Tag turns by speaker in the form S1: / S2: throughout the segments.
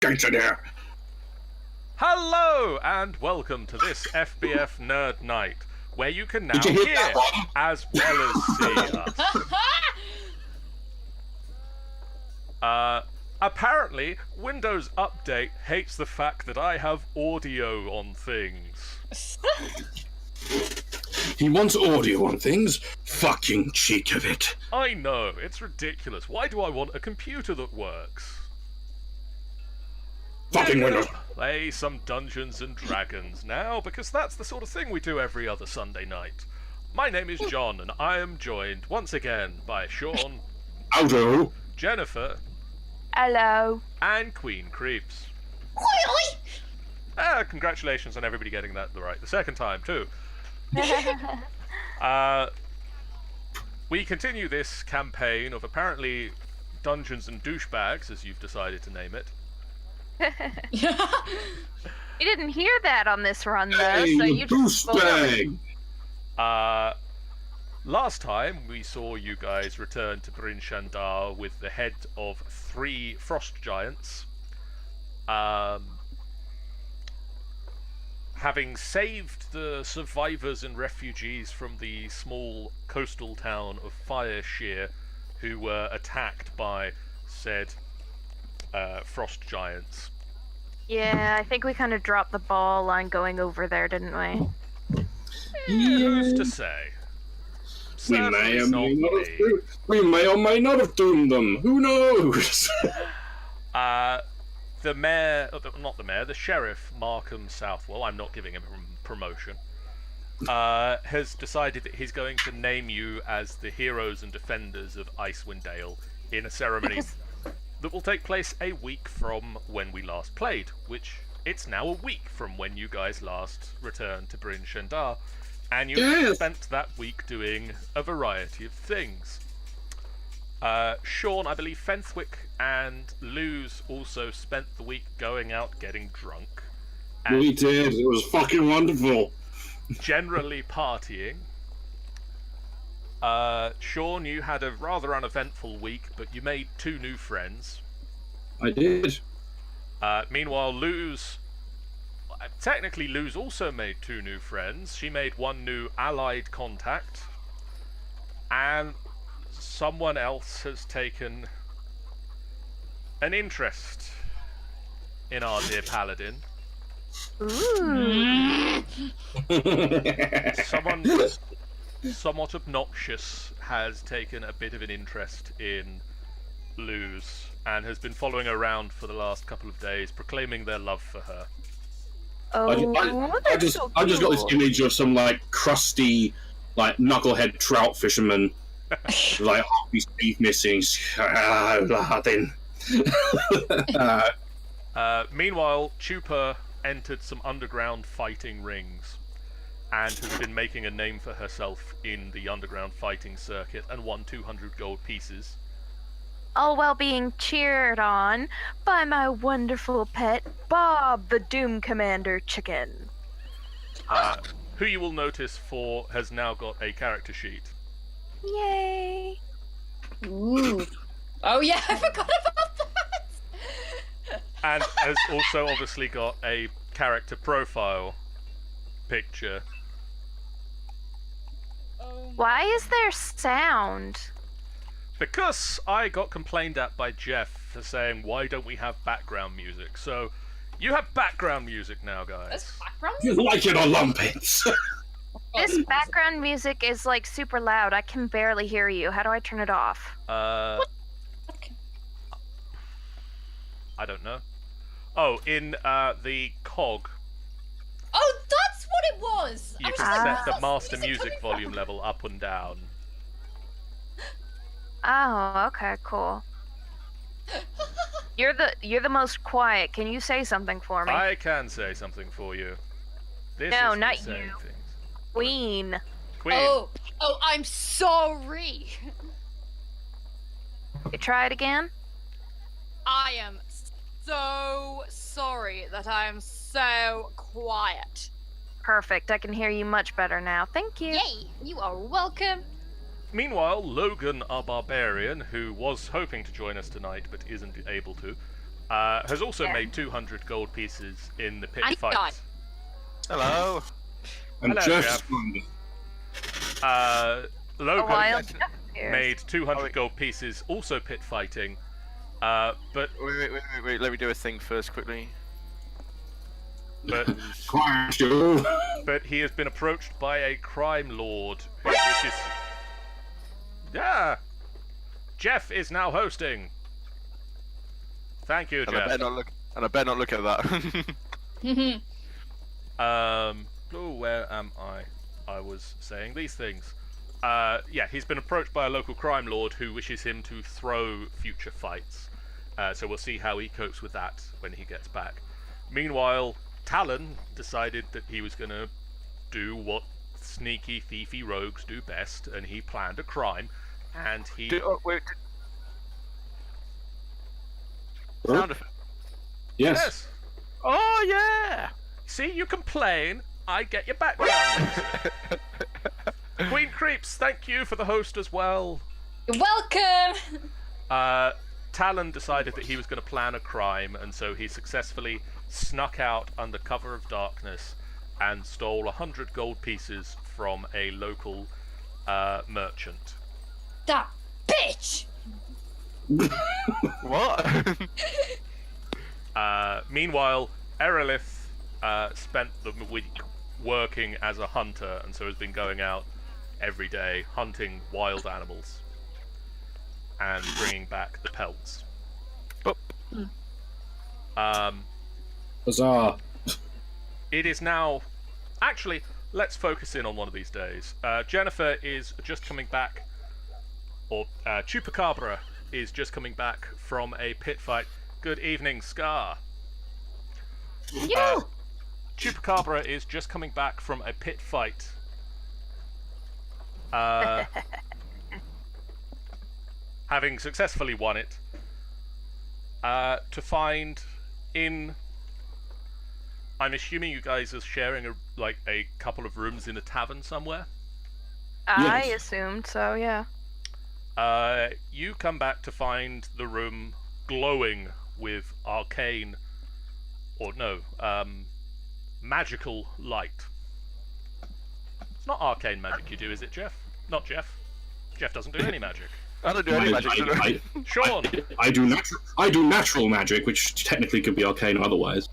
S1: gangster there.
S2: Hello and welcome to this FBF Nerd Night, where you can now
S1: Did you
S2: hear
S1: hear that one?
S2: as well as see us. Apparently, Windows Update hates the fact that I have audio on things.
S1: He wants audio on things. Fucking cheek of it.
S2: I know, it's ridiculous. Why do I want a computer that works?
S1: Fucking Windows.
S2: Play some Dungeons and Dragons now, because that's the sort of thing we do every other Sunday night. My name is John, and I am joined once again by Sean,
S1: Aldo.
S2: Jennifer,
S3: Hello.
S2: and Queen Creeps. Congratulations on everybody getting that right the second time, too. We continue this campaign of apparently Dungeons and Douchebags, as you've decided to name it.
S3: You didn't hear that on this run, though,
S1: Hey,
S3: so you just
S1: douchebag.
S2: Last time we saw you guys return to Bryn Shendar with the head of 3 frost giants. Having saved the survivors and refugees from the small coastal town of Fireshear, who were attacked by said frost giants.
S3: Yeah, I think we kind of dropped the ball on going over there, didn't we?
S2: Who's to say?
S1: We may
S2: Certainly not me.
S1: we may or may not have doomed them. Who knows?
S2: The mayor, not the mayor, the sheriff, Markham Southwell, I'm not giving him a promotion, has decided that he's going to name you as the heroes and defenders of Icewind Dale in a ceremony that will take place a week from when we last played, which it's now a week from when you guys last returned to Bryn Shendar, and you've spent that week doing a variety of things. Sean, I believe Fenthwick and Luz also spent the week going out getting drunk. And
S1: We did. It was fucking wonderful.
S2: generally partying. Sean, you had a rather uneventful week, but you made 2 new friends.
S1: I did.
S2: Meanwhile, Luz also made 2 new friends. She made 1 new allied contact, and someone else has taken an interest in our dear paladin.
S3: Ooh.
S2: Someone somewhat obnoxious has taken a bit of an interest in Luz and has been following her around for the last couple of days, proclaiming their love for her.
S1: I just got this image of some like crusty, like knucklehead trout fisherman, like half his teeth missing. Then.
S2: Meanwhile, Chupa entered some underground fighting rings and has been making a name for herself in the underground fighting circuit and won 200 gold pieces.
S3: All while being cheered on by my wonderful pet, Bob the Doom Commander Chicken.
S2: Who you will notice has now got a character sheet.
S3: Yay!
S4: Ooh. Oh yeah, I forgot about that!
S2: And has also obviously got a character profile picture.
S3: Why is there sound?
S2: Because I got complained at by Jeff for saying, why don't we have background music? So, you have background music now, guys.
S4: That's background?
S1: You like it or lump it?
S3: This background music is like super loud. I can barely hear you. How do I turn it off?
S4: Okay.
S2: I don't know. Oh, in the cog,
S4: Oh, that's what it was!
S2: you
S4: I was
S2: can
S4: just like,
S2: set the
S4: where's
S2: master
S4: music
S2: music
S4: coming
S2: volume
S4: from?
S2: level up and down.
S3: Oh, okay, cool. You're the most quiet. Can you say something for me?
S2: I can say something for you. This
S3: No,
S2: is
S3: not
S2: the same
S3: you.
S2: things.
S3: Queen.
S2: Queen.
S4: Oh, I'm sorry!
S3: You try it again?
S4: I am so sorry that I am so quiet.
S3: Perfect. I can hear you much better now. Thank you.
S4: Yay! You are welcome.
S2: Meanwhile, Logan, our barbarian, who was hoping to join us tonight but isn't able to, has also made 200 gold pieces in the pit
S4: I
S2: fight.
S4: got-
S5: Hello.
S1: And
S2: Hello,
S1: Jeff.
S3: A
S2: Logan
S3: wild Jeff appears.
S2: made 200
S5: wait.
S2: gold pieces, also pit fighting. But
S5: Wait. Let me do a thing first, quickly.
S1: Quiet, you.
S2: but he has been approached by a crime lord who wishes. Yeah, Jeff is now hosting. Thank you,
S5: And
S2: Jeff.
S5: I better not look at that.
S2: Where am I? I was saying these things. Yeah, he's been approached by a local crime lord who wishes him to throw future fights. So we'll see how he copes with that when he gets back. Meanwhile, Talon decided that he was going to do what sneaky, thiefy rogues do best, and he planned a crime, and he...
S5: Sound effect.
S1: Yes.
S2: Yes!
S5: Oh yeah.
S2: See, you complain, I get your background. Queen Creeps, thank you for the host as well.
S4: You're welcome!
S2: Talon decided that he was going to plan a crime, and so he successfully snuck out under cover of darkness and stole 100 gold pieces from a local merchant.
S4: That bitch!
S5: What?
S2: Meanwhile, Erelith spent the week working as a hunter, and so has been going out every day hunting wild animals and bringing back the pelts.
S5: Oh.
S1: Huzzah.
S2: It is now... Actually, let's focus in on one of these days. Jennifer is just coming back, or Chupacabra is just coming back from a pit fight. Good evening, Scar. Chupacabra is just coming back from a pit fight. Having successfully won it. To find in... I'm assuming you guys are sharing a couple of rooms in a tavern somewhere.
S3: I
S1: Yes.
S3: assumed so, yeah.
S2: You come back to find the room glowing with arcane, or no, magical light. It's not arcane magic you do, is it, Jeff? Not Jeff. Jeff doesn't do any magic.
S5: I don't do any magic. do I?
S2: Sean!
S1: I do natural magic, which technically could be arcane or otherwise.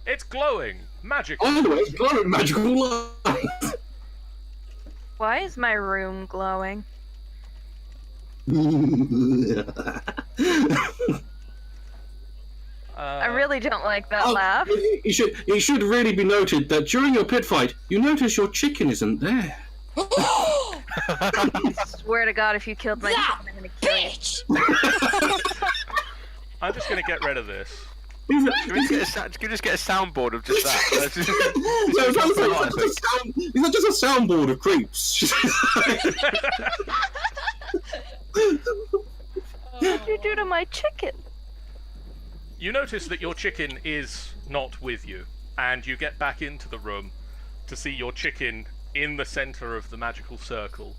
S2: It's glowing! Magical!
S1: Otherwise, glowing magical light.
S3: Why is my room glowing? I really don't like that laugh.
S1: It should really be noted that during your pit fight, you notice your chicken isn't there.
S3: Swear to God, if you killed my
S4: That
S3: chicken, I'm gonna kill you.
S4: bitch!
S2: I'm just gonna get rid of this.
S5: Can we just get a soundboard of just that?
S1: Is that just a soundboard of creeps?
S3: What did you do to my chicken?
S2: You notice that your chicken is not with you, and you get back into the room to see your chicken in the center of the magical circle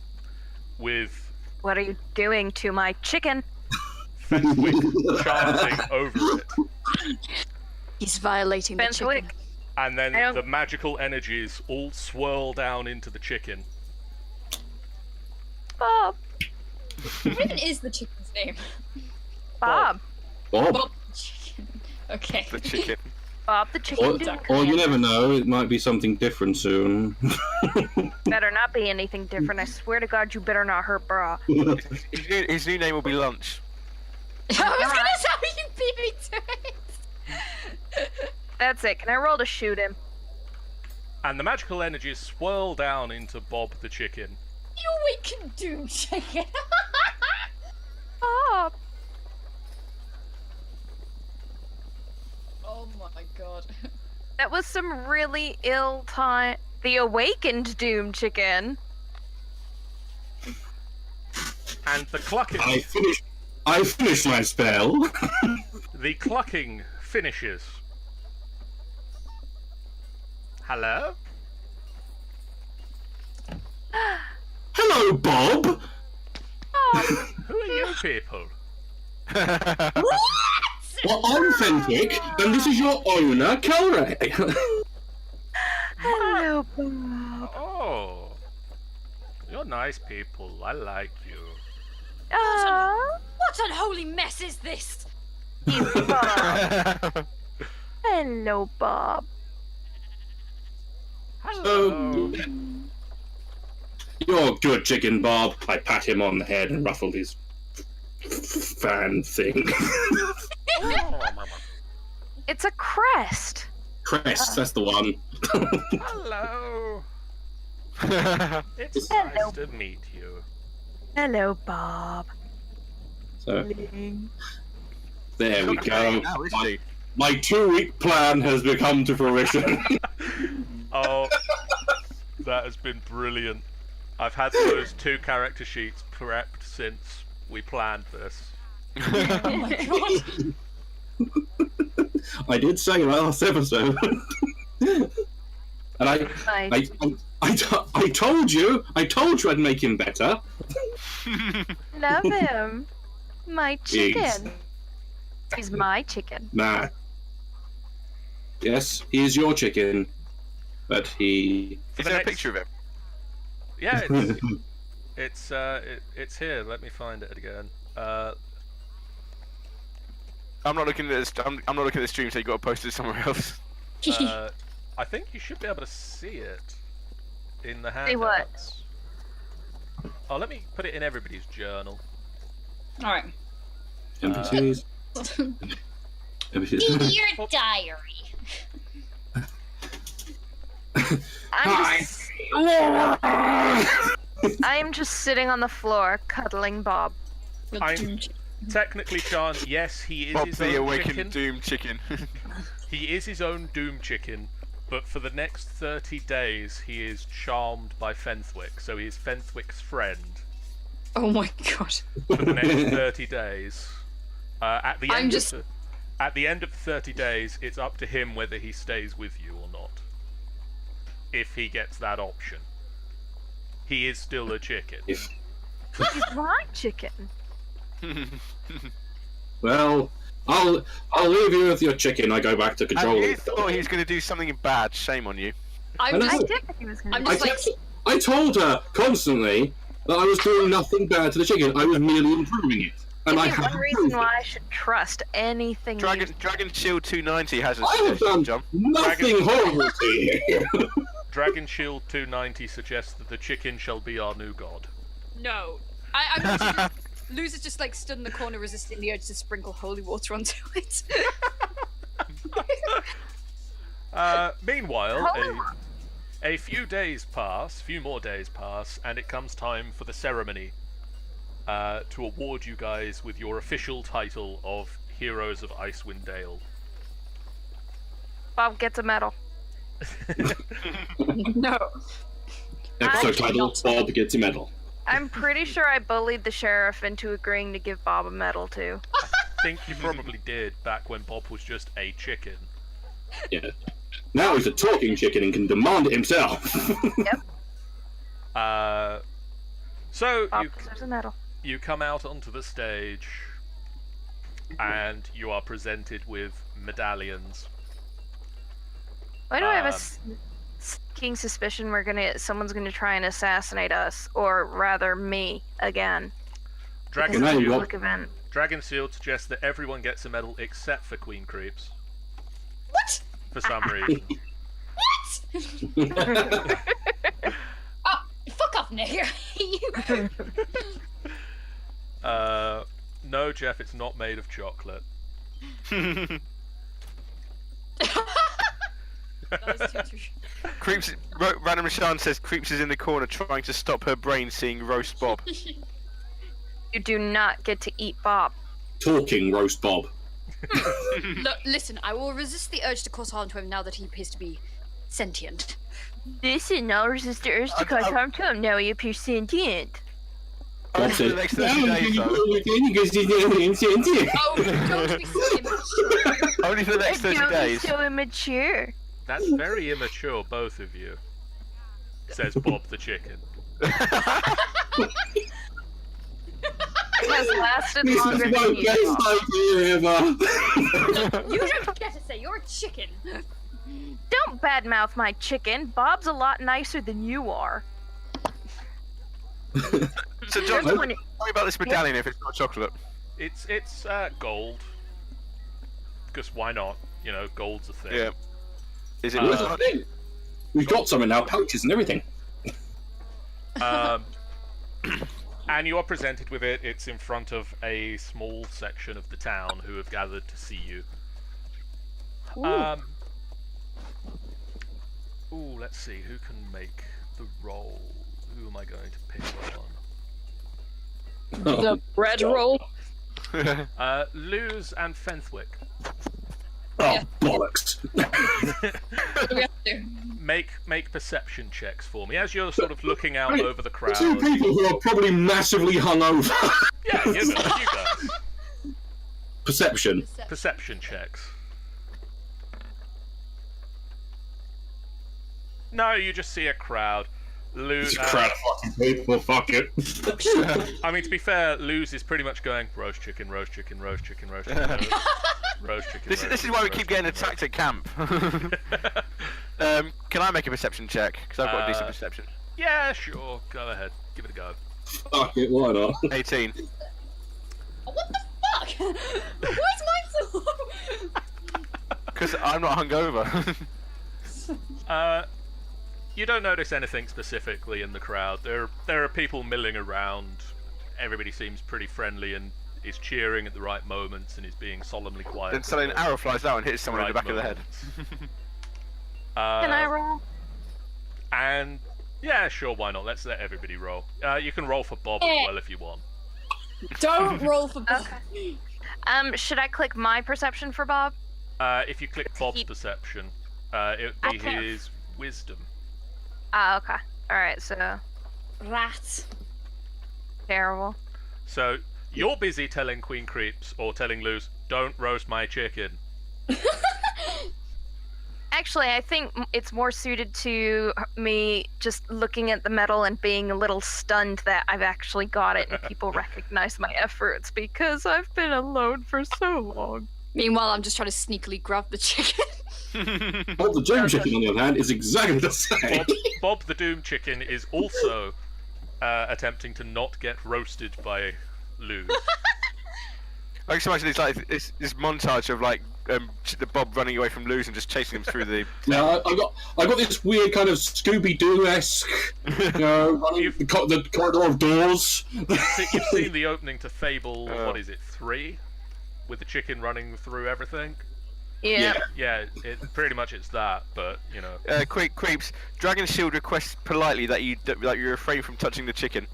S2: with
S3: What are you doing to my chicken?
S2: Fenwick chanting over it.
S6: He's violating the
S3: Fenwick.
S6: chicken.
S2: And then
S3: I don't-
S2: the magical energies all swirl down into the chicken.
S3: Bob.
S4: What even is the chicken's name?
S3: Bob.
S1: Bob.
S4: Bob the chicken. Okay.
S5: The chicken.
S3: Bob the chicken.
S1: Or you never know, it might be something different soon.
S3: Better not be anything different. I swear to God, you better not hurt Bra.
S5: His new name will be Lunch.
S4: I was gonna say you beat me to it!
S3: That's it. Can I roll to shoot him?
S2: And the magical energies swirl down into Bob the chicken.
S4: You awakened Doom Chicken!
S3: Bob.
S4: Oh my god.
S3: That was some really ill time. The awakened Doom Chicken.
S2: And the clucking,
S1: I finished my spell.
S2: the clucking finishes. Hello?
S1: Hello, Bob.
S3: Oh,
S2: Who are you people?
S1: Well, I'm Fenwick, and this is your owner, Kelray.
S3: Hello, Bob.
S2: Oh, you're nice people. I like you.
S4: What unholy mess is this?
S3: Bob. Hello, Bob.
S1: So, you're good, chicken, Bob. I pat him on the head and ruffled his fan thing.
S3: It's a crest.
S1: Crest, that's the one.
S2: Hello. It's
S3: Hello.
S2: nice to meet you.
S3: Hello, Bob.
S1: So, there we go.
S5: Now, isn't he?
S1: My 2-week plan has become to fruition.
S2: Oh, that has been brilliant. I've had those 2 character sheets prepped since we planned this.
S4: Oh my god.
S1: I did say last episode. And I told you I'd make him better.
S3: Love him. My chicken. He's my chicken.
S1: Nah. Yes, he is your chicken, but he.
S5: Is there a picture of him?
S2: Yeah, it's here. Let me find it again.
S5: I'm not looking at this. I'm not looking at the stream, so you got to post it somewhere else.
S2: I think you should be able to see it in the handouts.
S3: See what?
S2: Oh, let me put it in everybody's journal.
S4: Alright.
S1: NPCs.
S4: In your diary.
S3: I'm just sitting on the floor, cuddling Bob.
S2: Technically, Sean, yes, he is
S5: Bob
S2: his
S5: the
S2: own
S5: awakened
S2: chicken.
S5: doom chicken.
S2: He is his own doom chicken, but for the next 30 days, he is charmed by Fenwick, so he is Fenwick's friend
S4: Oh my god.
S2: for the next 30 days. At the end of the 30 days, it's up to him whether he stays with you or not. If he gets that option. He is still a chicken.
S3: He's my chicken.
S1: Well, I'll leave you with your chicken. I go back to
S5: And
S1: controlling.
S5: you thought he was going to do something bad. Shame on you.
S1: I
S4: I'm
S1: know.
S3: I
S4: just,
S3: did think he was gonna
S4: I'm
S3: do
S4: just
S3: that.
S4: like,
S1: I told her constantly that I was doing nothing bad to the chicken. I was merely improving it. And I
S3: Give me
S1: have
S3: one reason why I should trust anything.
S5: Dragon Shield 290 has a
S1: I have
S5: suggestion,
S1: done
S5: John.
S1: nothing horrible to you.
S2: Dragon Shield 290 suggests that the chicken shall be our new god.
S4: no. I'm just, Luz is just like stood in the corner resisting the urge to sprinkle holy water onto it.
S2: Meanwhile, a few more days pass, and it comes time for the ceremony to award you guys with your official title of Heroes of Icewind Dale.
S3: Bob gets a medal.
S4: No.
S1: Episode title: Bob gets a medal.
S3: I'm pretty sure I bullied the sheriff into agreeing to give Bob a medal too.
S2: I think you probably did back when Bob was just a chicken.
S1: Yeah. Now he's a talking chicken and can demand it himself.
S2: So
S3: Bob deserves a medal.
S2: you come out onto the stage, and you are presented with medallions.
S3: Why do I have a sneaking suspicion someone's gonna try and assassinate us, or rather me again?
S2: Dragon
S3: Because of the
S1: Shield.
S3: public event.
S2: Dragon Shield suggests that everyone gets a medal except for Queen Creeps.
S4: What?
S2: For some reason.
S4: What? Oh, fuck off, nigger.
S2: No, Jeff, it's not made of chocolate.
S4: That was too
S5: Creeps. Random Rashan says Creeps is in the corner trying to stop her brain seeing roast Bob.
S3: You do not get to eat Bob.
S1: Talking roast Bob.
S4: Look, listen, I will resist the urge to cause harm to him now that he appears to be sentient.
S3: Listen, I'll resist the urge to cause harm to him. Now he appears sentient.
S5: Only for the next 30 days, though.
S4: Oh, don't be so immature.
S5: Only for the next 30
S3: Don't be
S5: days.
S3: so immature.
S2: That's very immature, both of you. Says Bob the chicken.
S3: has lasted
S1: This
S3: longer
S1: is
S3: than
S1: my
S3: you.
S1: best idea ever.
S4: You don't get to say you're a chicken.
S3: Don't badmouth my chicken. Bob's a lot nicer than you are.
S5: So, John,
S3: Here's
S5: tell
S3: one-
S5: me about this medallion if it's not chocolate.
S2: It's gold. Because why not? You know, gold's a thing.
S5: Yeah. Is it?
S1: Where's the thing? We've got some in our pouches and everything.
S2: And you are presented with it. It's in front of a small section of the town who have gathered to see you. Let's see. Who can make the roll? Who am I going to pick on?
S6: The bread roll.
S2: Luz and Fenthwick.
S1: Oh,
S4: Yeah.
S1: bollocks.
S4: What do we have to do?
S2: Make perception checks for me as you're sort of looking out over the crowd.
S1: Two people who are probably massively hungover.
S2: Yeah, you guys.
S1: Perception.
S2: Perception checks. No, you just see a crowd.
S1: It's a crowd of fucking people, fuck it.
S2: I mean, to be fair, Luz is pretty much going roast chicken, roast chicken, roast chicken, roast chicken, roast chicken.
S5: This is why we keep getting attacked at camp. Can I make a perception check? Because I've got a decent perception.
S2: Yeah, sure. Go ahead. Give it a go.
S1: Fuck it, why not?
S5: 18.
S4: What the fuck? Why is mine so low?
S5: Because I'm not hungover.
S2: You don't notice anything specifically in the crowd. There are people milling around. Everybody seems pretty friendly and is cheering at the right moments and is being solemnly quiet.
S5: Then suddenly an arrow flies out and hits someone in the back of the head.
S3: Can I roll?
S2: And yeah, sure, why not? Let's let everybody roll. You can roll for Bob as well if you want.
S4: Don't roll for
S3: Okay. Should I click my perception for Bob?
S2: If you click Bob's perception, it would be
S3: can't.
S2: his wisdom.
S3: Ah, okay. Alright, so
S4: rat.
S3: terrible.
S2: So you're busy telling Queen Creeps or telling Luz, don't roast my chicken.
S3: Actually, I think it's more suited to me just looking at the medal and being a little stunned that I've actually got it and people recognize my efforts because I've been alone for so long.
S4: Meanwhile, I'm just trying to sneakily grab the chicken.
S1: Bob the Doom Chicken, on the other hand, is exactly the same.
S2: Bob the Doom Chicken is also attempting to not get roasted by Luz.
S5: I can imagine it's like this montage of like the Bob running away from Luz and just chasing him through the.
S1: Now I got this weird kind of Scooby Doo-esque, running the corridor of doors.
S2: You've seen the opening to Fable, what is it, 3? With the chicken running through everything?
S3: Yeah.
S2: Yeah, pretty much it's that, but, you know.
S5: Creeps, Dragon Shield requests politely that you refrain from touching the chicken.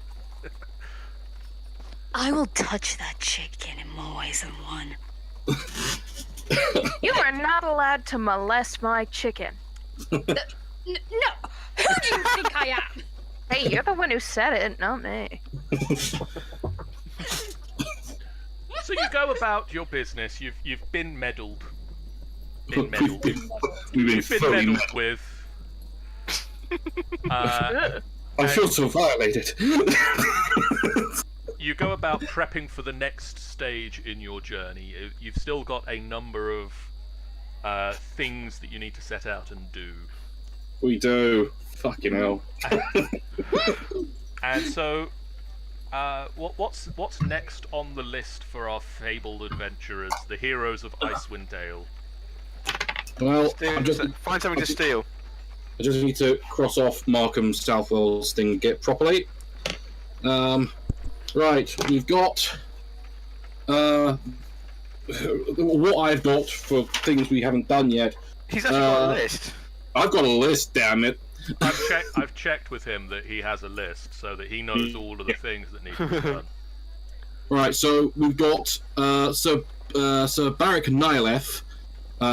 S6: I will touch that chicken in more ways than one.
S3: You are not allowed to molest my chicken.
S4: No! Who do you think I am?
S3: Hey, you're the one who said it, not me.
S2: So you go about your business, you've been meddled.
S1: We've been fully
S2: Meddled with.
S1: I feel so violated.
S2: You go about prepping for the next stage in your journey. You've still got a number of things that you need to set out and do.
S1: We do. Fucking hell.
S2: And so, what's next on the list for our fabled adventurers, the heroes of Icewind Dale?
S1: Well,
S5: Find something to steal.
S1: I just need to cross off Markham Southwell's thing get properly. Right, we've got what I've got for things we haven't done yet.
S5: He's actually got a list.
S1: I've got a list, damn it.
S2: I've checked with him that he has a list, so that he knows all of the things that need to be done.
S1: Right, so we've got Sir Barrick Nyleth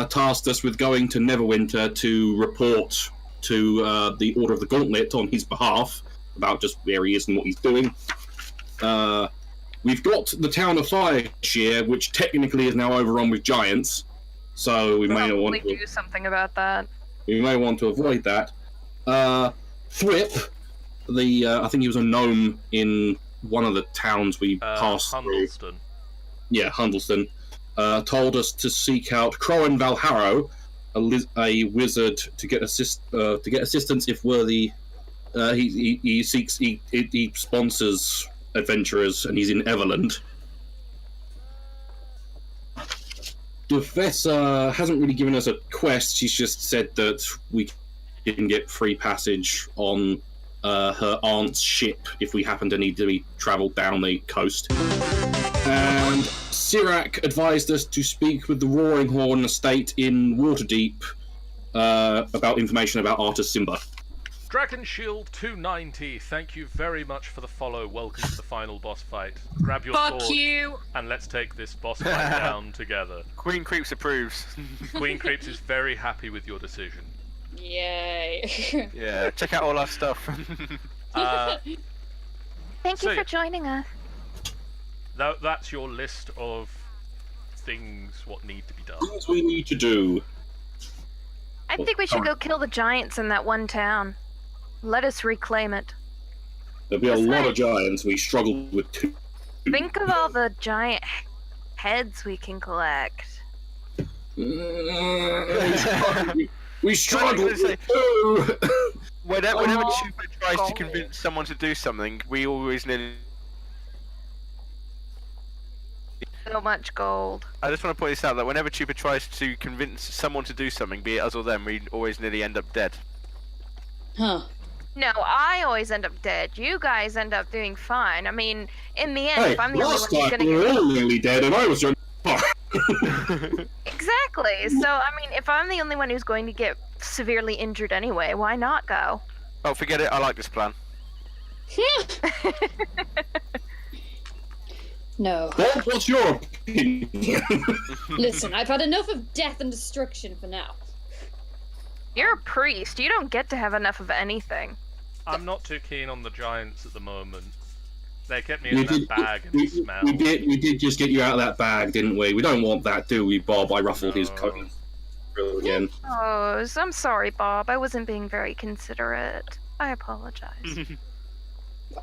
S1: tasked us with going to Neverwinter to report to the Order of the Gauntlet on his behalf about just where he is and what he's doing. We've got the town of Fireshire, which technically is now overrun with giants, so we may not want to
S3: do something about that.
S1: We may want to avoid that. Thrip, I think he was a gnome in one of the towns we passed through.
S2: Hundleston.
S1: Yeah, Hundleston. Told us to seek out Crowan Valharrow, a wizard, to get assistance if worthy. He sponsors adventurers, and he's in Everland. Professor hasn't really given us a quest. She's just said that we can get free passage on her aunt's ship if we happen to need to travel down the coast. And Sirac advised us to speak with the Roaring Horn estate in Waterdeep about information about Artus Simba.
S2: Dragon Shield 290, thank you very much for the follow. Welcome to the final boss fight. Grab your
S4: Fuck
S2: sword
S4: you!
S2: and let's take this boss fight down together.
S5: Queen Creeps approves.
S2: Queen Creeps is very happy with your decision.
S4: Yay.
S5: Yeah, check out all our stuff.
S3: Thank
S2: So-
S3: you for joining us.
S2: That's your list of things what need to be done.
S1: Things we need to do.
S3: I think we should go kill the giants in that one town. Let us reclaim it.
S1: There'll be a lot of giants. We struggled with 2.
S3: Think of all the giant heads we can collect.
S1: We struggled
S5: Say-
S1: with 2.
S5: Whenever
S3: Oh,
S5: Chupa tries to convince someone to do something, we always nearly.
S3: So much gold.
S5: I just want to point this out that whenever Chupa tries to convince someone to do something, be it us or them, we always nearly end up dead.
S4: Huh.
S3: No, I always end up dead. You guys end up doing fine. I mean, in the end,
S1: Hey,
S3: if I'm the only
S1: last
S3: one who's
S1: time
S3: gonna
S1: we were
S3: get...
S1: all nearly dead, and I was doing.
S3: Exactly. So, I mean, if I'm the only one who's going to get severely injured anyway, why not go?
S5: Oh, forget it. I like this plan.
S4: No.
S1: Bob, what's your opinion?
S4: Listen, I've had enough of death and destruction for now.
S3: You're a priest. You don't get to have enough of anything.
S2: I'm not too keen on the giants at the moment. They kept me
S1: We
S2: in that
S1: did-
S2: bag and smell.
S1: we did just get you out of that bag, didn't we? We don't want that, do we, Bob? I ruffled his
S2: No.
S1: coat again.
S3: Oh, I'm sorry, Bob. I wasn't being very considerate. I apologize.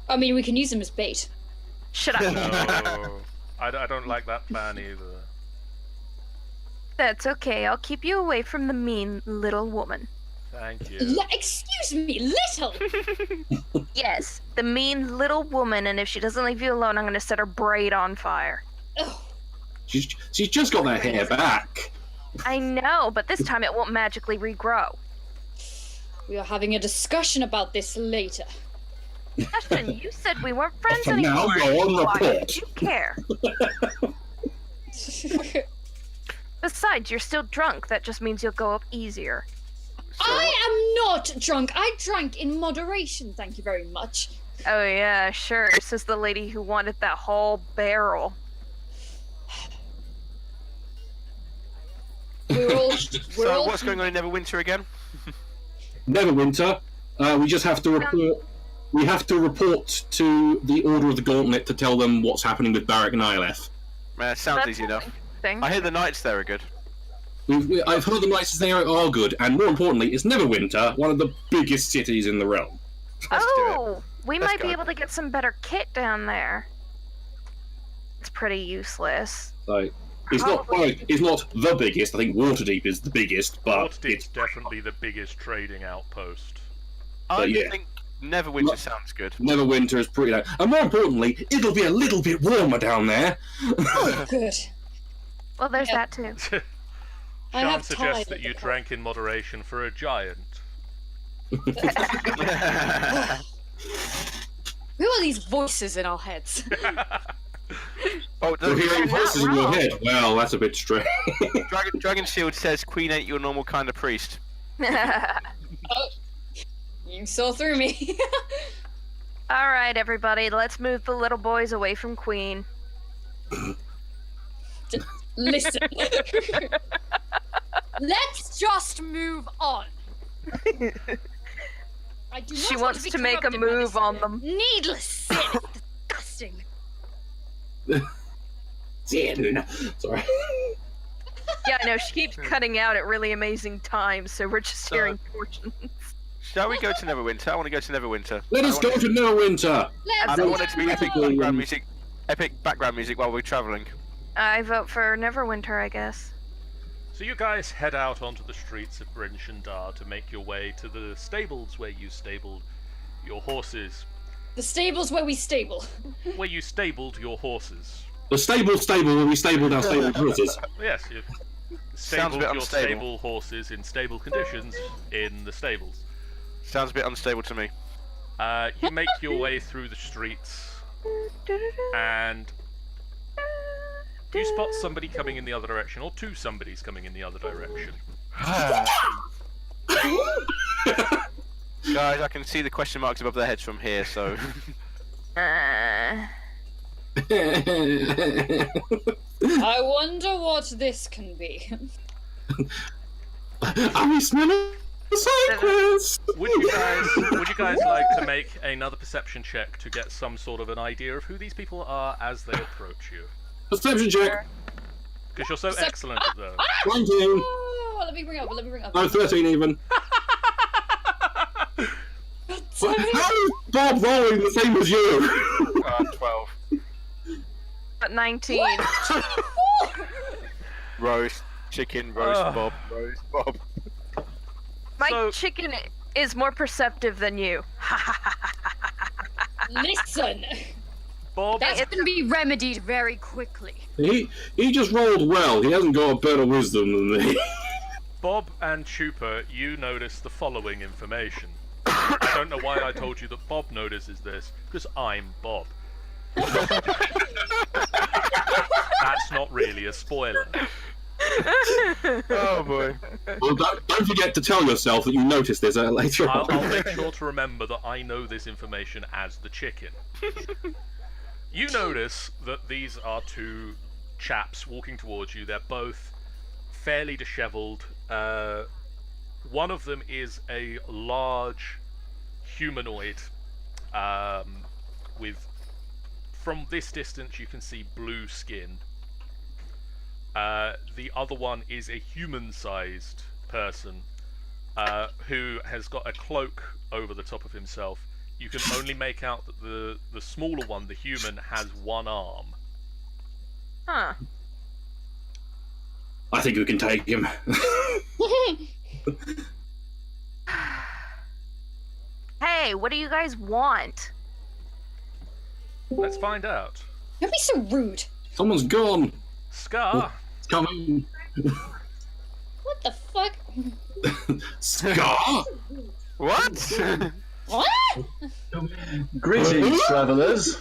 S4: I mean, we can use them as bait.
S3: Shut up.
S2: No, I don't like that plan either.
S3: That's okay. I'll keep you away from the mean little woman.
S2: Thank you.
S4: Excuse me, little!
S3: Yes, the mean little woman, and if she doesn't leave you alone, I'm gonna set her braid on fire.
S4: Oh,
S1: She's just got that hair back.
S3: I know, but this time it won't magically regrow.
S4: we are having a discussion about this later.
S3: Ashton, you said we weren't friends
S1: For now,
S3: anymore.
S1: go on
S3: Why
S1: report.
S3: would you care? Besides, you're still drunk. That just means you'll go up easier.
S4: I am not drunk. I drank in moderation, thank you very much.
S3: Oh yeah, sure. Says the lady who wanted that whole barrel.
S4: We're all.
S5: So what's going on in Neverwinter again?
S1: Neverwinter. We just have to report. We have to report to the Order of the Gauntlet to tell them what's happening with Barrack Nihileth.
S5: Sounds
S3: That's
S5: easy enough.
S3: Thing.
S5: I hear the knights there are good.
S1: I've heard the knights there are good, and more importantly, it's Neverwinter, one of the biggest cities in the realm.
S5: Let's do it.
S3: Oh, we
S5: Let's
S3: might be
S5: go.
S3: able to get some better kit down there. It's pretty useless.
S1: So it's not the biggest. I think Waterdeep is the biggest, but
S2: Waterdeep's
S1: it's
S2: definitely the biggest trading outpost.
S5: I
S1: yeah.
S5: think Neverwinter sounds good.
S1: Neverwinter is pretty low. And more importantly, it'll be a little bit warmer down there.
S4: Oh, good.
S3: Well, there's
S4: Yeah.
S3: that too.
S4: I
S2: Sean
S4: have
S2: suggests
S4: tied
S2: that
S4: at
S2: you
S4: the
S2: drank in moderation for a giant.
S4: Who are these voices in our heads?
S5: Oh,
S1: You're hearing
S3: not
S1: voices in your
S3: wrong.
S1: head. Well, that's a bit strange.
S5: Dragon Shield says Queen ain't your normal kind of priest.
S4: You saw through me.
S3: All right, everybody, let's move the little boys away from Queen.
S4: Listen. Let's just move on. I do not
S3: She
S4: want
S3: wants
S4: be
S3: to make a
S4: corrupted by
S3: move
S4: this
S3: on them.
S4: Needless sin. Disgusting.
S1: Sin. Sorry.
S3: Yeah, I know, she keeps cutting out at really amazing times, so we're just hearing portions.
S5: Shall we go to Neverwinter? I want to go to Neverwinter.
S1: Let us go to Neverwinter.
S5: And I want it to be epic background music. Epic background music while we're travelling.
S3: I vote for Neverwinter, I guess.
S2: So you guys head out onto the streets of Bryn Shendar to make your way to the stables where you stabled your horses.
S4: The stable's where we stable.
S2: Where you stabled your horses.
S1: The stable where we stabled our stable horses.
S2: Yes, you
S5: Sounds a
S2: stabled
S5: bit
S2: your
S5: unstable.
S2: stable horses in stable conditions in the stables.
S5: Sounds a bit unstable to me.
S2: You make your way through the streets and you spot somebody coming in the other direction, or two somebodies coming in the other direction.
S5: Guys, I can see the question marks above their heads from here, so...
S3: Uh,
S4: I wonder what this can be.
S1: Are we smelling the side quest?
S2: Would you guys like to make another perception check to get some sort of an idea of who these people are as they approach you?
S1: Perception check.
S2: Because you're so excellent at those.
S1: 19.
S4: Oh, let me bring up.
S1: No, 13 even. How is Bob rolling the same as you?
S5: 12.
S3: But 19.
S5: Roast, chicken, roast, Bob, roast, Bob.
S3: My
S2: So-
S3: chicken is more perceptive than you.
S4: Listen,
S2: Bob,
S4: that's going to be remedied very quickly.
S1: He just rolled well. He hasn't got a better wisdom than me.
S2: Bob and Chupa, you notice the following information. I don't know why I told you that Bob notices this, because I'm Bob. That's not really a spoiler.
S5: Oh boy.
S1: Well, don't forget to tell yourself that you noticed this later
S2: I'll
S1: on.
S2: make sure to remember that I know this information as the chicken. You notice that these are two chaps walking towards you. They're both fairly dishevelled. One of them is a large humanoid with, from this distance you can see blue skin. The other one is a human-sized person who has got a cloak over the top of himself. You can only make out that the smaller one, the human, has one arm.
S3: Huh.
S1: I think we can take him.
S3: Hey, what do you guys want?
S2: Let's find out.
S4: Don't be so rude.
S1: Someone's gone.
S2: Scar,
S1: It's coming.
S4: What the fuck?
S1: Scar?
S5: What?
S4: What?
S7: Greetings, travellers.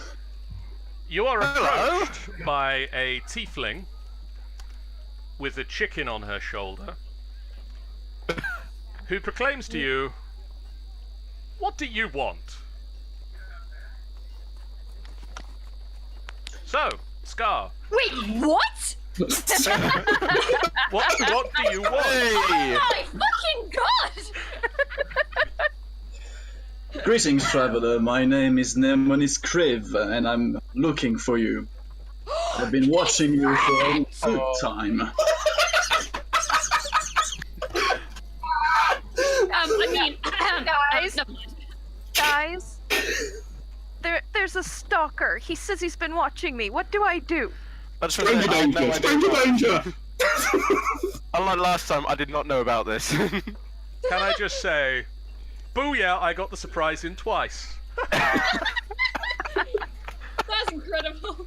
S2: you are
S5: Hello?
S2: approached by a tiefling with a chicken on her shoulder, who proclaims to you, "What do you want?" So, Scar,
S4: Wait, what?
S2: what do you want?
S5: Hey!
S4: Oh my fucking god!
S7: Greetings, traveller. My name is Nemonis Kriv, and I'm looking for you. I've been watching you for a good time.
S4: I mean,
S3: Guys?
S4: never mind.
S3: Guys? There's a stalker. He says he's been watching me. What do I do?
S5: I just wanna
S1: Stranger
S5: say, I had no
S1: danger!
S5: idea
S1: Stranger
S5: about-
S1: danger!
S5: Unlike last time, I did not know about this.
S2: Can I just say, booyah, I got the surprise in twice.
S4: That's incredible.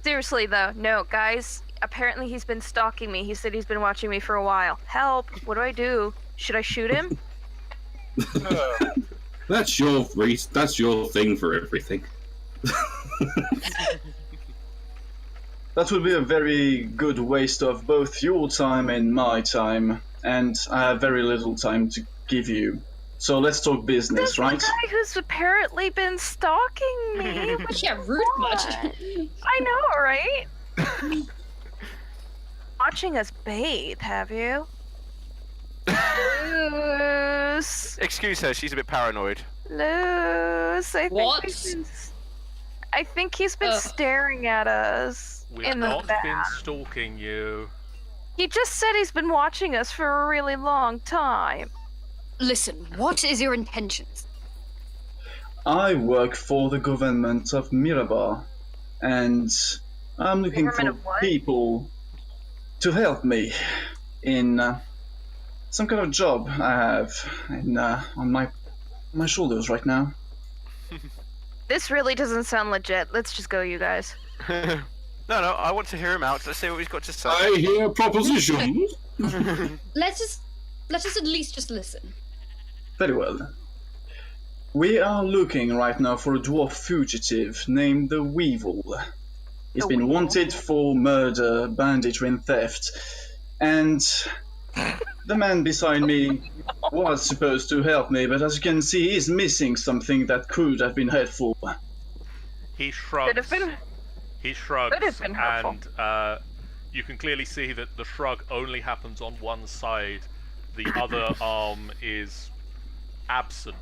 S3: Seriously, though, no, guys. Apparently he's been stalking me. He said he's been watching me for a while. Help! What do I do? Should I shoot him?
S1: That's your thing for everything.
S7: That would be a very good waste of both your time and my time, and I have very little time to give you. So let's talk business,
S3: This
S7: right?
S3: guy who's apparently been stalking me.
S4: Yeah, rude much.
S3: I know, right? Watching us bathe, have you? Loose.
S5: Excuse her, she's a bit paranoid.
S3: Loose.
S4: What?
S3: I think he's been
S4: Ugh.
S3: staring at us
S2: We've
S3: in the
S2: not
S3: back.
S2: been stalking you.
S3: He just said he's been watching us for a really long time.
S4: Listen, what is your intentions?
S7: I work for the government of Mirabar, and I'm looking
S3: Government
S7: for
S3: of what?
S7: people to help me in some kind of job I have on my shoulders right now.
S3: This really doesn't sound legit. Let's just go, you guys.
S5: No, I want to hear him out. Let's see what he's got to say.
S1: I hear propositions.
S4: Let's just at least just listen.
S7: Very well. We are looking right now for a dwarf fugitive named the Weevil. He's
S3: The
S7: been
S3: Weevil?
S7: wanted for murder, banditry, and theft. And the man beside me was supposed to help me, but as you can see, he's missing something that could have been helpful.
S2: He shrugs.
S3: Could have been.
S2: He shrugs,
S3: Could have been helpful.
S2: and you can clearly see that the shrug only happens on one side. The other arm is absent.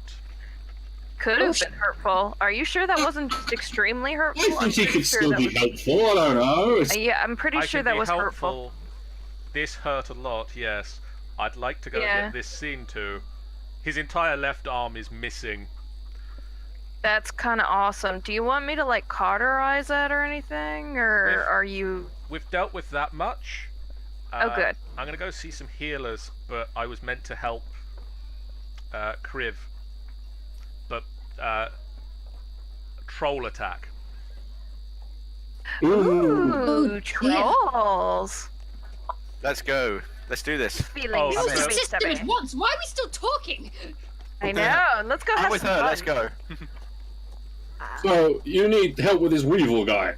S3: Could have been hurtful. Are you sure that wasn't just extremely hurtful?
S1: I
S3: I'm
S1: think he
S3: pretty
S1: could
S3: sure
S1: still
S3: that
S1: be
S3: was-
S1: helpful. I don't know.
S3: Yeah, I'm pretty
S2: I
S3: sure
S2: can
S3: that
S2: be
S3: was
S2: helpful.
S3: hurtful.
S2: This hurt a lot, yes. I'd like to go
S3: Yeah.
S2: get this scene too. His entire left arm is missing.
S3: That's kind of awesome. Do you want me to like cauterize that or anything, or
S2: If-
S3: are you?
S2: We've dealt with that much.
S3: Oh, good.
S2: I'm gonna go see some healers, but I was meant to help Kriv. But troll attack.
S3: Ooh, trolls.
S5: Let's go. Let's do this.
S3: Feeling
S2: Oh,
S4: You
S2: I'm
S3: very
S2: in.
S4: assisted
S3: stubby.
S4: at once. Why are we still talking?
S3: I know. Let's go
S5: I'm
S3: have
S5: with
S3: some
S5: her.
S3: fun.
S5: Let's go.
S1: So you need help with this Weevil guy.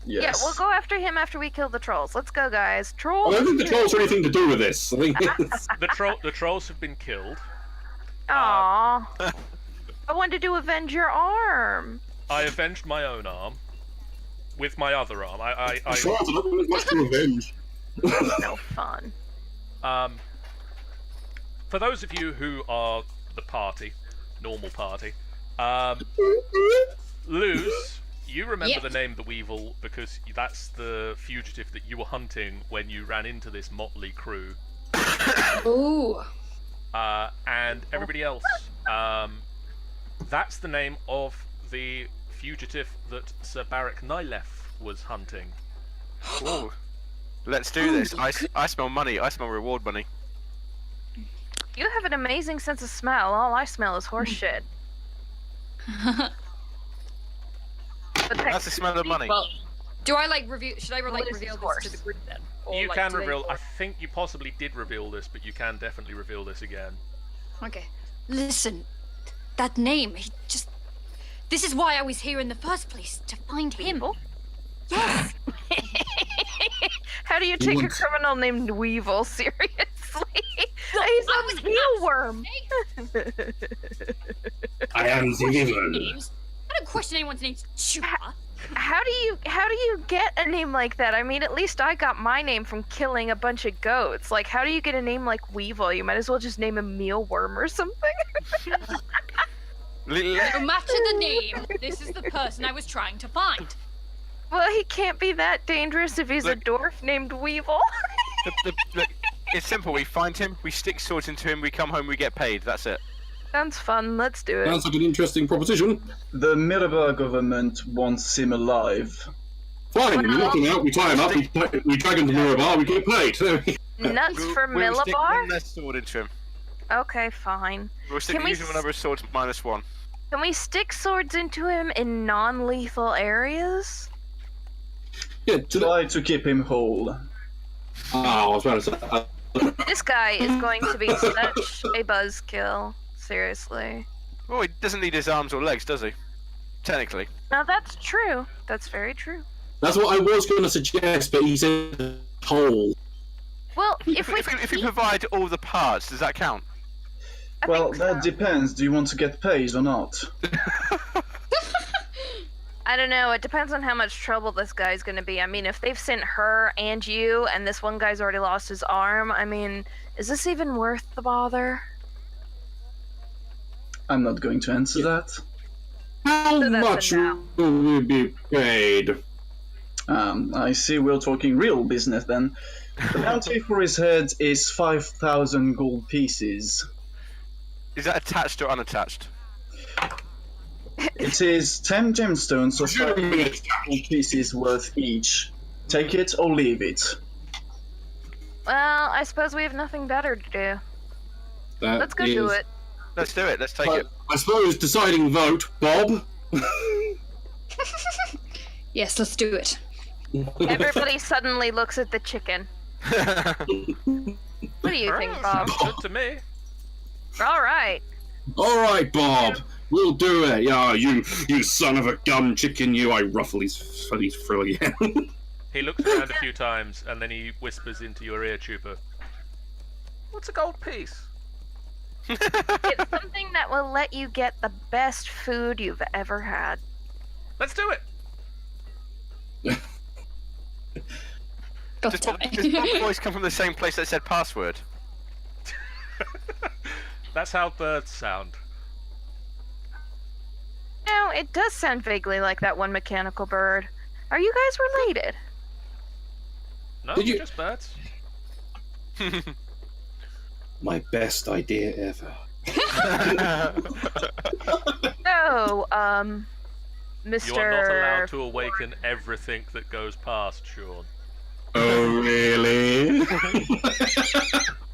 S7: Yes.
S3: Yeah, we'll go after him after we kill the trolls. Let's go, guys.
S1: I
S3: Trolls.
S1: don't think the trolls have anything to do with this. I think
S2: The trolls have been killed.
S3: Aww. I wanted to avenge your arm.
S2: I avenged my own arm with my other arm. I
S1: trolls are not really much to revenge.
S3: No fun.
S2: For those of you who are the party, normal party, Luz, you remember
S4: Yep.
S2: the name the Weevil because that's the fugitive that you were hunting when you ran into this motley crew.
S4: Ooh.
S2: And everybody else, that's the name of the fugitive that Sir Barrick Nylef was hunting.
S5: Ooh. Let's do this. I smell money. I smell reward money.
S3: You have an amazing sense of smell. All I smell is horse shit. But
S5: That's the smell of money.
S4: Well, do I like reveal? Should I like
S3: Lose
S4: reveal
S3: his
S4: this
S3: horse.
S4: to the group then? Or,
S2: You
S4: like,
S2: can
S4: do they-
S2: reveal. I think you possibly did reveal this, but you can definitely reveal this again.
S4: Okay. Listen, that name. He just. This is why I was here in the first place, to find him.
S3: Weevil?
S4: Yes.
S3: How do you take a
S1: want-
S3: criminal named Weevil seriously? He's
S4: I
S3: a
S4: was
S3: mealworm.
S1: I am the Weevil.
S4: Names. I don't question anyone's names. Sure.
S3: How do you get a name like that? I mean, at least I got my name from killing a bunch of goats. Like, how do you get a name like Weevil? You might as well just name a mealworm or something.
S5: Le-
S4: No matter the name, this is the person I was trying to find.
S3: Well, he can't be that dangerous if he's a
S5: Look.
S3: dwarf named Weevil.
S5: Look, it's simple. We find him, we stick swords into him, we come home, we get paid. That's it.
S3: Sounds fun. Let's do it.
S1: Sounds like an interesting proposition.
S7: The Mirabar government wants him alive.
S1: Fine, we lock him out, we tie him up, we drag him to Mirabar, we get paid.
S3: Nuts for
S5: We'll stick one
S3: Millibar?
S5: less sword into him.
S3: Okay, fine.
S5: We'll stick
S3: Can we
S5: usual number of swords -1.
S3: Can we stick swords into him in non-lethal areas?
S1: Yeah, to the...
S7: Try to keep him whole.
S1: I was about to say...
S3: This guy is going to be such a buzzkill. Seriously.
S5: Well, he doesn't need his arms or legs, does he? Technically.
S3: Now that's true. That's very true.
S1: That's what I was going to suggest, but he said whole.
S3: Well, if we
S5: If you provide all the parts, does that count?
S3: I
S7: Well,
S3: think
S7: that
S3: so.
S7: depends. Do you want to get paid or not?
S3: I don't know. It depends on how much trouble this guy's going to be. I mean, if they've sent her and you, and this one guy's already lost his arm, I mean, is this even worth the bother?
S7: I'm not going to answer that.
S1: How
S3: So that's
S1: much
S3: a no.
S1: will we be paid?
S7: I see we're talking real business then. The bounty for his head is 5,000 gold pieces.
S5: Is that attached or unattached?
S7: It is 10 gemstones or 5 pieces worth each. Take it or leave it.
S3: Well, I suppose we have nothing better to do. Let's go do it.
S5: Let's do it. Let's take it.
S1: I suppose deciding vote, Bob.
S4: Yes, let's do it.
S3: Everybody suddenly looks at the chicken. What do you think, Bob?
S2: Sounds good to me.
S3: All right.
S1: All right, Bob. We'll do it. Yeah, you son of a gun chicken, you. I ruffle his frill again.
S2: He looks around a few times and then he whispers into your ear, Chupa. What's a gold piece?
S3: It's something that will let you get the best food you've ever had.
S2: Let's do it.
S4: God
S5: Does
S4: damn
S5: Bob's
S4: it.
S5: voice come from the same place that said password?
S2: That's how birds sound.
S3: No, it does sound vaguely like that one mechanical bird. Are you guys related?
S2: No,
S1: Did you-
S2: just birds.
S1: My best idea ever.
S3: No, Mr.
S2: You are not allowed to awaken everything that goes past, Sean.
S1: Oh, really?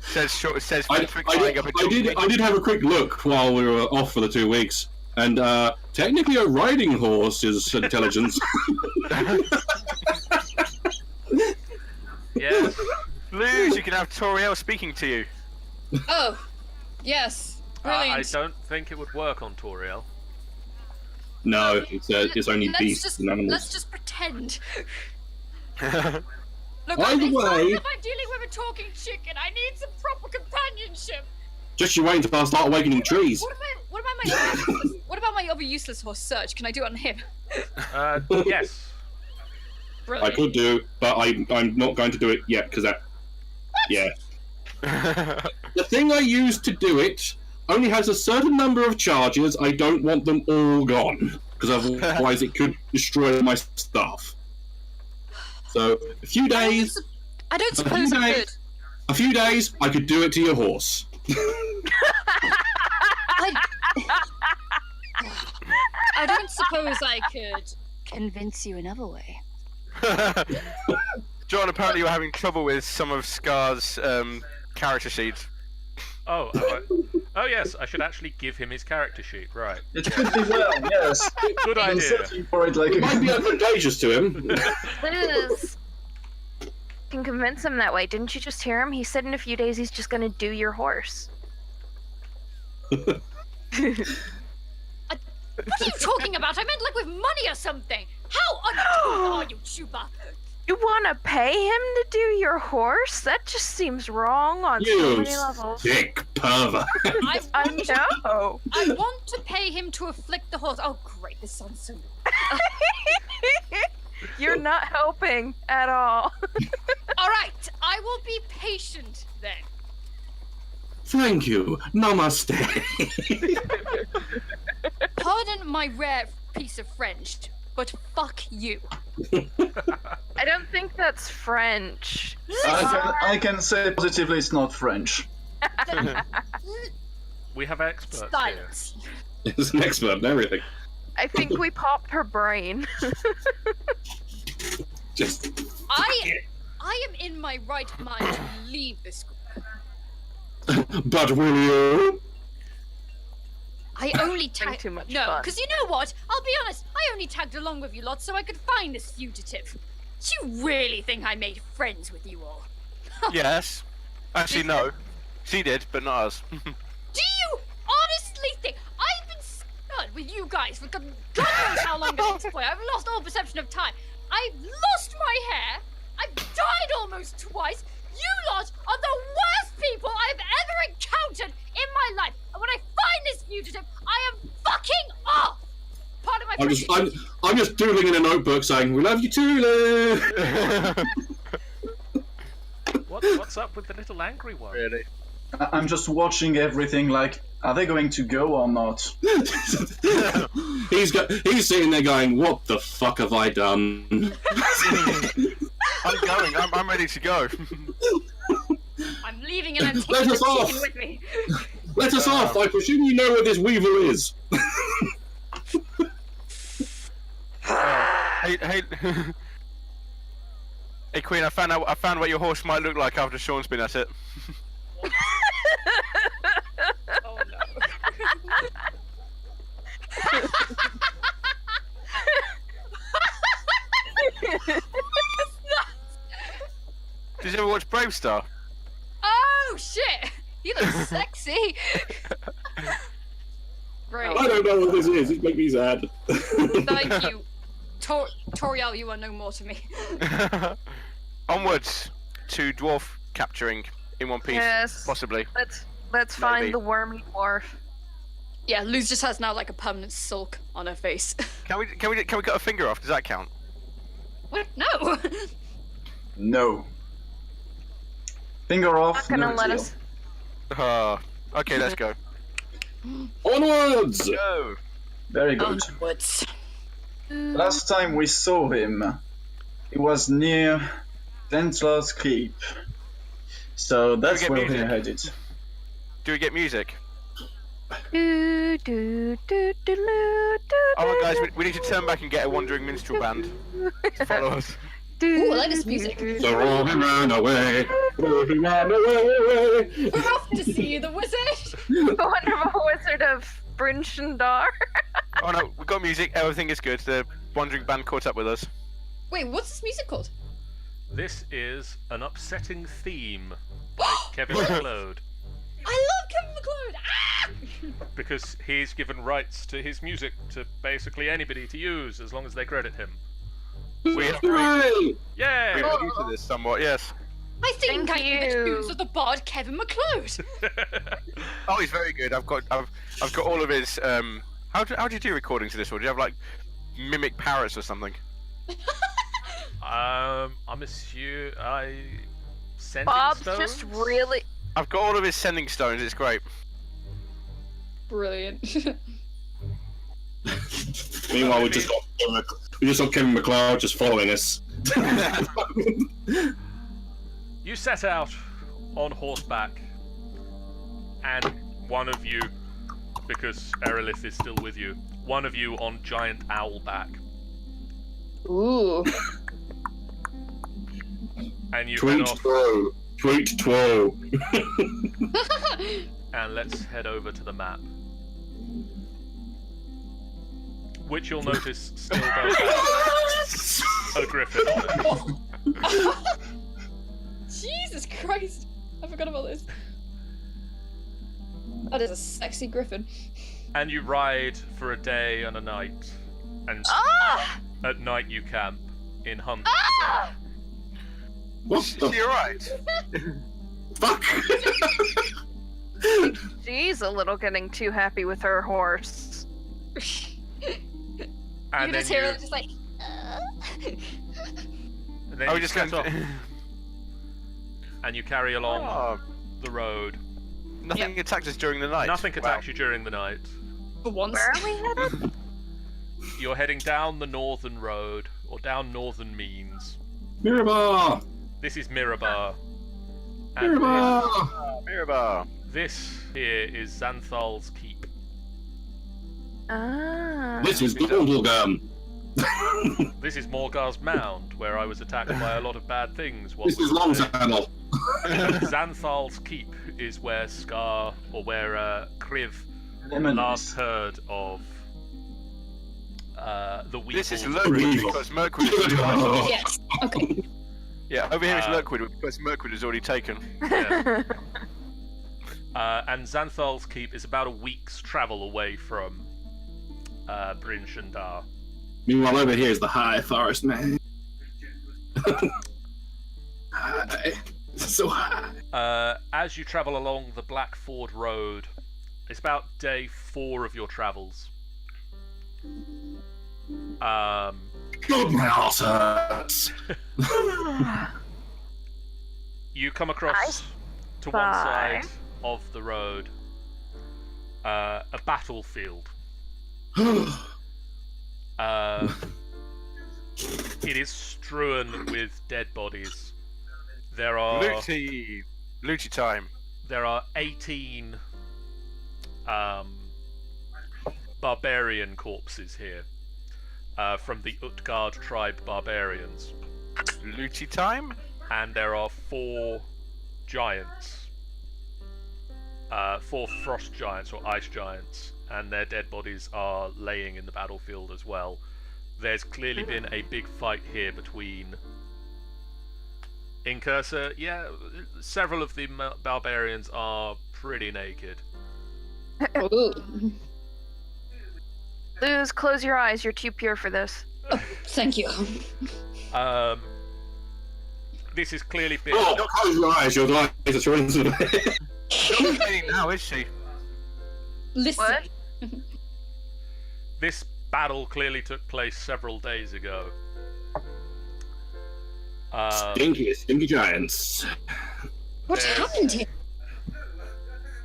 S5: says
S1: I did have a quick look while we were off for the 2 weeks, and technically a riding horse is intelligence.
S2: Yes.
S5: Luz, you can have Toriel speaking to you.
S4: Oh, yes.
S2: I
S4: Brilliant.
S2: don't think it would work on Toriel.
S1: No, it's only beasts and animals.
S4: Let's just pretend. Look,
S1: Either
S4: it's fine
S1: way-
S4: if I'm dealing with a talking chicken. I need some proper companionship.
S1: Just you wait until I start awakening trees.
S4: What about my other useless horse, Surge? Can I do it on him?
S2: Yes.
S1: I
S4: Brilliant.
S1: could do, but I'm not going to do it yet because that. Yeah. The thing I used to do it only has a certain number of charges. I don't want them all gone because otherwise it could destroy my stuff. So a few days,
S4: I don't suppose I could.
S1: a few days, I could do it to your horse.
S4: I don't suppose I could.
S6: Convince you another way.
S5: John, apparently you're having trouble with some of Scar's character sheets.
S2: Oh, oh yes, I should actually give him his character sheet, right.
S7: It could be well, yes.
S2: Good
S7: I'm
S2: idea.
S7: searching for it like
S1: It might be advantageous to him.
S3: Liz can convince him that way. Didn't you just hear him? He said in a few days he's just gonna do your horse.
S4: What are you talking about? I meant like with money or something. How uncool are you, Chupa?
S3: You wanna pay him to do your horse? That just seems wrong on so
S1: You
S3: many levels.
S1: sick pervert.
S3: I know.
S4: I want to pay him to afflict the horse. Oh, great! This sounds so.
S3: You're not helping at all.
S4: All right, I will be patient then.
S1: Thank you. Namaste.
S4: Pardon my rare piece of French, but fuck you.
S3: I don't think that's French.
S7: I can say positively it's not French.
S2: We have experts here.
S4: Silence.
S1: He's an expert in everything.
S3: I think we popped her brain.
S1: Just.
S4: I am in my right mind to leave this group.
S1: But will you?
S4: I only tagged.
S3: too much
S4: No,
S3: fun.
S4: because you know what? I'll be honest. I only tagged along with you lot so I could find this fugitive. Do you really think I made friends with you all?
S5: Yes. Actually, no. She did, but not us.
S4: Do you honestly think I've been stunned with you guys for God knows how long at this point? I've lost all perception of time. I've lost my hair. I've died almost twice. You lot are the worst people I've ever encountered in my life. And when I find this fugitive, I am fucking off. Part of my
S1: I'm just doodling in a notebook saying, "We love you too, Lou."
S2: What's up with the little angry one?
S5: Really?
S7: I'm just watching everything like, are they going to go or not?
S1: He's sitting there going, "What the fuck have I done?"
S5: I'm going. I'm ready to go.
S4: I'm leaving and I'm
S1: Let
S4: taking
S1: us
S4: the
S1: off.
S4: chicken with me.
S1: Let us off. I presume you know where this weevil is.
S5: Hey, hey, Queen! I found what your horse might look like after Sean's been at it.
S4: Oh no.
S5: Did you ever watch Brave Star?
S4: Oh shit! He looks sexy. Right.
S1: I don't know what this is. It makes me sad.
S4: Thank you, Toriel. You are no more to me.
S5: Onwards to dwarf capturing in one piece,
S3: Yes.
S5: possibly.
S3: Let's find the wormy dwarf.
S4: Yeah, Luz just has now like a permanent sulk on her face.
S5: Can we cut a finger off? Does that count?
S4: What? No.
S7: No. Finger off,
S3: Not gonna
S7: no
S3: let
S7: deal.
S3: us.
S5: Okay, let's go.
S1: Onwards!
S5: Go!
S7: Very good.
S4: Onwards.
S7: Last time we saw him, it was near Ventlar's Keep. So that's
S5: get
S7: where we're
S5: music?
S7: headed.
S5: Do we get music?
S3: Do, do, do, do, do,
S5: Oh, guys, we need to turn back and get a wandering minstrel band to follow us.
S4: Ooh, I like this music.
S1: So we ran away. We ran away.
S4: We're off to see the wizard.
S3: The wonderful wizard of Bryn Shendar.
S5: Oh no, we got music. Everything is good. The wandering band caught up with us.
S4: Wait, what's this music called?
S2: This is an upsetting theme by Kevin MacLeod,
S4: I love Kevin MacLeod. Ah!
S2: because he's given rights to his music to basically anybody to use as long as they credit him.
S5: We're
S1: Hooray!
S2: Yay!
S5: new to this somewhat, yes.
S4: I think
S3: Thank
S4: I can
S3: you.
S4: choose of the bard Kevin MacLeod.
S5: Oh, he's very good. I've got all of his. How do you do recordings of this? Or do you have like mimic parrots or something?
S2: I'm assuming sending
S3: Bob's
S2: stones?
S3: just really.
S5: I've got all of his sending stones. It's great.
S4: Brilliant.
S1: Meanwhile, we just got Kevin MacLeod just following us.
S2: You set out on horseback, and one of you, because Erelith is still with you, one of you on giant owl back,
S4: Ooh.
S2: and you head
S1: Tweet
S2: off.
S1: twirl. Tweet twirl.
S2: And let's head over to the map, which you'll notice still does have a griffin on it.
S4: Jesus Christ! I forgot about this. That is a sexy griffin.
S2: And you ride for a day and a night, and
S3: Ah!
S2: at night you camp in Hunt.
S3: Ah!
S1: What the
S5: You're right.
S1: fuck?
S3: She's a little getting too happy with her horse.
S4: You
S2: And
S4: just
S2: then
S4: hear
S2: you,
S4: it just like.
S2: and then
S5: I
S2: you
S5: was just
S2: set
S5: going
S2: off,
S5: to.
S2: and you carry along
S5: Oh,
S2: the road.
S5: nothing attacked us during the night.
S2: Nothing
S5: Wow.
S2: attacks you during the night.
S4: For once.
S3: Where are we headed?
S2: You're heading down the northern road, or down northern means.
S1: Mirabar!
S2: This is Mirabar. And
S1: Mirabar!
S5: Mirabar.
S2: this here is Xanthal's Keep.
S3: Ah.
S1: This is Bubblegum.
S2: This is Morgar's Mound, where I was attacked by a lot of bad things. while
S1: This
S2: we
S1: is
S2: were
S1: Long
S2: there.
S1: Channel.
S2: Xanthal's Keep is where Scar, or where Kriv
S7: Lemon.
S2: last heard of the weevils.
S5: This is Lurkwood because Mirkwood is already
S4: Yes. Okay.
S5: Yeah, over here is
S2: Uh,
S5: Lurkwood because Mirkwood is already taken.
S2: Yeah. And Xanthal's Keep is about a week's travel away from Bryn Shendar.
S1: Meanwhile, over here is the high forest, man. High. So high.
S2: As you travel along the Blackford Road, it's about day 4 of your travels.
S1: God, my ass hurts.
S2: You come across to one side of the road a battlefield. It is strewn with dead bodies. There are
S5: Looty time.
S2: there are 18 barbarian corpses here from the Utgard tribe barbarians.
S5: Looty time?
S2: And there are 4 giants. 4 frost giants or ice giants, and their dead bodies are laying in the battlefield as well. There's clearly been a big fight here between Incursor. Yeah, several of the barbarians are pretty naked.
S4: Ooh.
S3: Luz, close your eyes. You're too pure for this.
S4: Oh, thank you.
S2: This is clearly been.
S1: Oh, don't close your eyes. Your eyes are trying to.
S5: She's not saying now, is she?
S4: Listen.
S3: What?
S2: This battle clearly took place several days ago.
S1: Stinky giants.
S4: What happened here?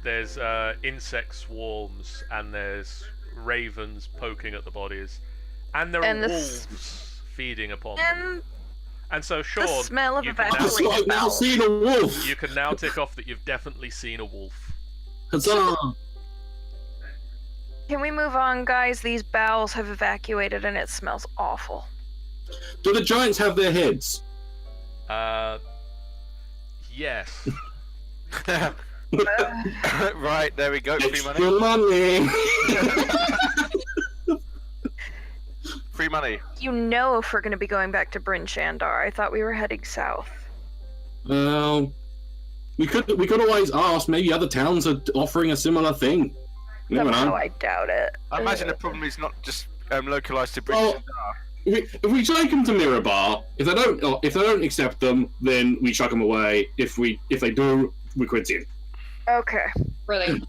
S2: There's insect swarms, and there's ravens poking at the bodies, and there are wolves feeding upon them. And so, Sean,
S3: The smell of
S2: you can
S1: It's
S3: evaporated
S1: like now
S3: bowels.
S1: seeing a wolf.
S2: you can now tick off that you've definitely seen a wolf.
S1: Huzzah!
S3: Can we move on, guys? These bowels have evacuated and it smells awful.
S1: Do the giants have their heads?
S2: Yes.
S5: Right, there we go. Free
S1: Extra
S5: money.
S1: money.
S5: Free money.
S3: You know if we're going to be going back to Bryn Shendar. I thought we were heading south.
S1: Well, we could always ask. Maybe other towns are offering a similar thing. You never
S3: Somehow
S1: know.
S3: I doubt it.
S5: I imagine the problem is not just localized to Bryn
S1: Oh.
S5: Shendar.
S1: If we take them to Mirabar, if they don't accept them, then we chuck them away. If they do, we quit in.
S3: Okay.
S4: Brilliant.